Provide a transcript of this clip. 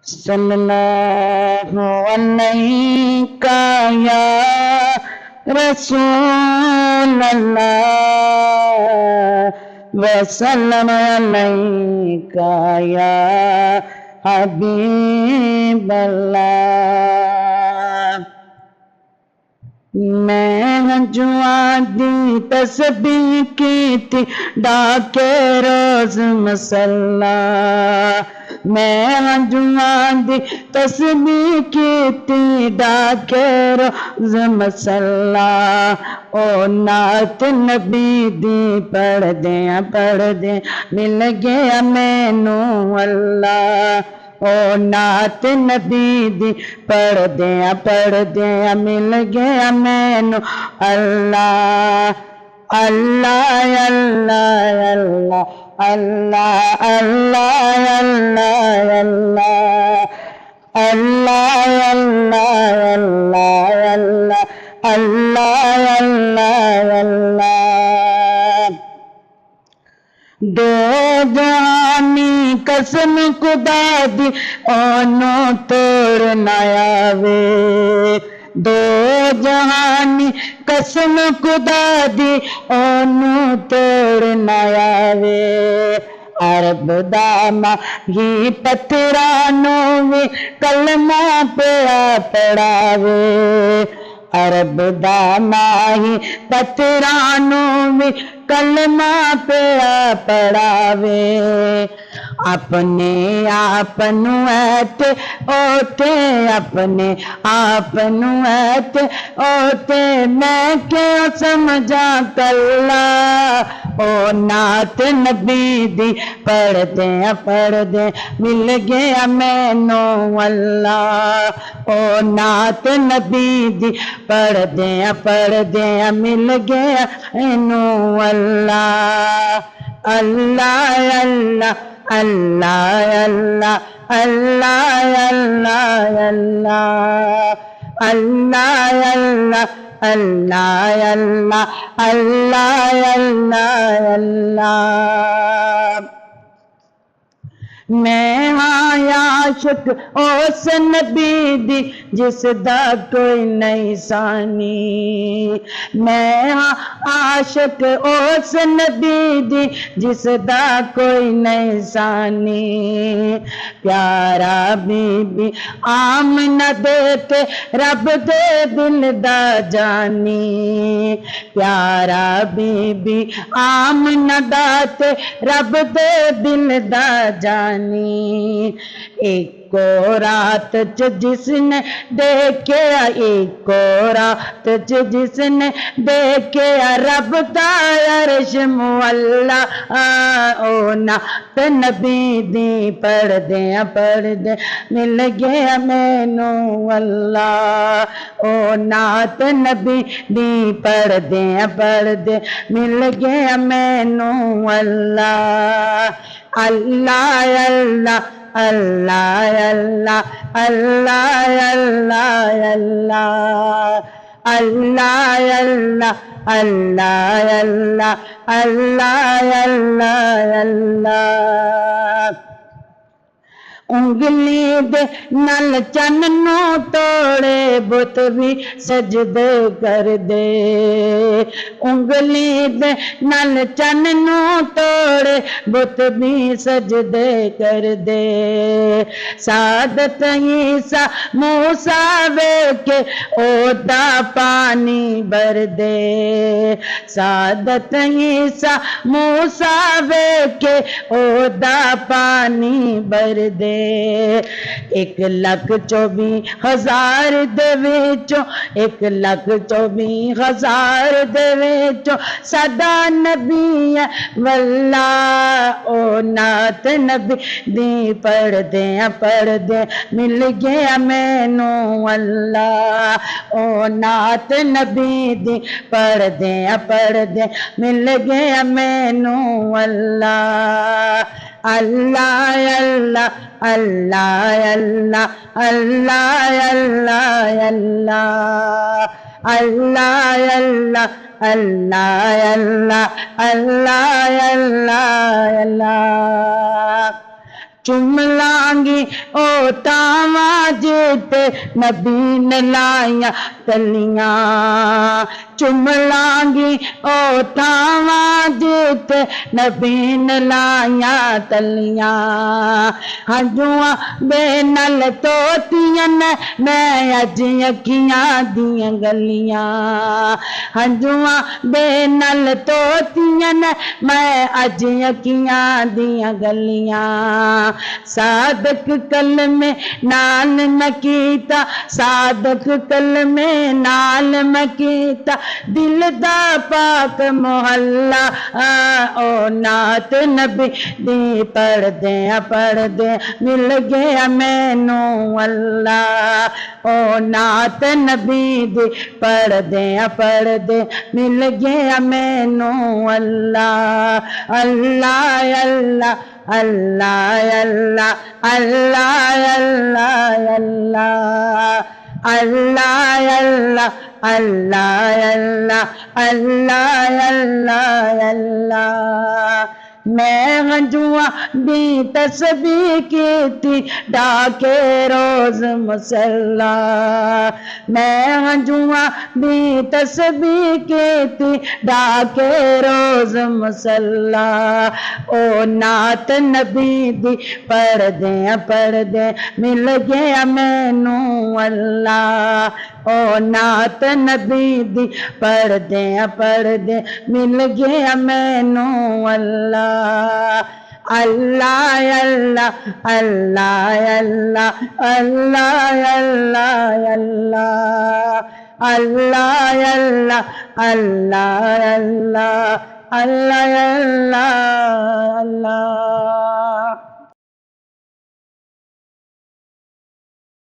सल्लल्लाहु अलैका या रसूल अल्लाह वसल्लम अलैका या हबीब अल्लाह। मैं जुआ दी तस्बीह की थी डाके रोज मसल्ला। मैं जुआ दी तस्बीह की थी डाके रोज मसल्ला। ओ नात नबी दी पढ़ दे मिल गया मैनू अल्लाह। ओ नात नबी दी पढ़ दे मिल गया मैनू अल्लाह। अल्लाह अल्लाह अल्लाह अल्लाह अल्लाह अल्लाह अल्लाह अल्लाह अल्लाह अल्लाह अल्लाह अल्लाह अल्लाह। दो जहानी कसम खुदा दी ओनो तोड़ ना आवे। दो जहानी कसम खुदा दी ओनो तोड़ ना आवे। अरब दा माही पत्थरां वी कलमा पिया पढ़ावे। अरब दा माही पत्थरां वी कलमा पिया पढ़ावे। अपने आप नू ऐते ओते अपने आप नू ऐते ओते मैं क्यों समझा कल्ला। ओ नात नबी दी पढ़ दे मिल गया मैनू अल्लाह। ओ नात नबी दी पढ़ दे मिल गया मैनू अल्लाह। अल्लाह अल्लाह अल्लाह अल्लाह अल्लाह अल्लाह अल्लाह अल्लाह अल्लाह अल्लाह अल्लाह अल्लाह अल्लाह। मैं हाँ आशिक उस नबी दी जिसदा कोई नहीं सानी। मैं हाँ आशिक उस नबी दी जिसदा कोई नहीं सानी। प्यारा बीबी आमना देते रब दे दिल दा जानी। प्यारा बीबी आमना दाते रब दे दिल दा जानी। एको रात च जिसने देखिया एको रात च जिसने देखिया रब दा अर्श मुअल्ला। ओ नात नबी दी पढ़ दे मिल गया मैनू अल्लाह। ओ नात नबी दी पढ़ दे मिल गया मैनू अल्लाह। अल्लाह अल्लाह अल्लाह अल्लाह अल्लाह अल्लाह अल्लाह अल्लाह अल्लाह अल्लाह अल्लाह अल्लाह अल्लाह। उंगली दे नल चन नू तोड़े बुत भी सजदे कर दे। उंगली दे नल चन नू तोड़े बुत भी सजदे कर दे। सादत ईसा मूसा वेखे ओदा पानी भर दे। सादत ईसा मूसा वेखे ओदा पानी भर दे। 1,24,000 दे विचों 1,24,000 दे विचों सदा नबी है वल्ला। ओ नात नबी दी पढ़ दे मिल गया मैनू अल्लाह। ओ नात नबी दी पढ़ दे मिल गया मैनू अल्लाह। अल्लाह अल्लाह अल्लाह अल्लाह अल्लाह अल्लाह अल्लाह अल्लाह अल्लाह अल्लाह अल्लाह अल्लाह अल्लाह अल्लाह। चुम लांगी ओ तावा जिते नबी ने लाया तलियां, चुम लांगी ओ तावा जिते नबी ने लाया तलियां। हंजुआ बेनल तोतियां ने मैं अज अखियां दियां गलियां, हंजुआ बेनल तोतियां ने मैं अज अखियां दियां गलियां। सादक कल में नाल न कीता, सादक कल में नाल न कीता, दिल दा पाक मोहल्ला ओ नात नबी दी पढ़दे मिल गया मैनू अल्लाह। ओ नात नबी दी पढ़दे मिल गया मैनू अल्लाह। अल्लाह अल्लाह अल्लाह अल्लाह अल्लाह अल्लाह अल्लाह अल्लाह अल्लाह अल्लाह अल्लाह अल्लाह। मैं हंजुआ दी तस्बीह की थी डाके रोज मुसल्ला, मैं हंजुआ दी तस्बीह की थी डाके रोज मुसल्ला। ओ नात नबी दी पढ़दे मिल गया मैनू अल्लाह। ओ नात नबी दी पढ़दे मिल गया मैनू अल्लाह। अल्लाह अल्लाह अल्लाह अल्लाह अल्लाह अल्लाह अल्लाह अल्लाह अल्लाह अल्लाह अल्लाह अल्लाह अल्लाह।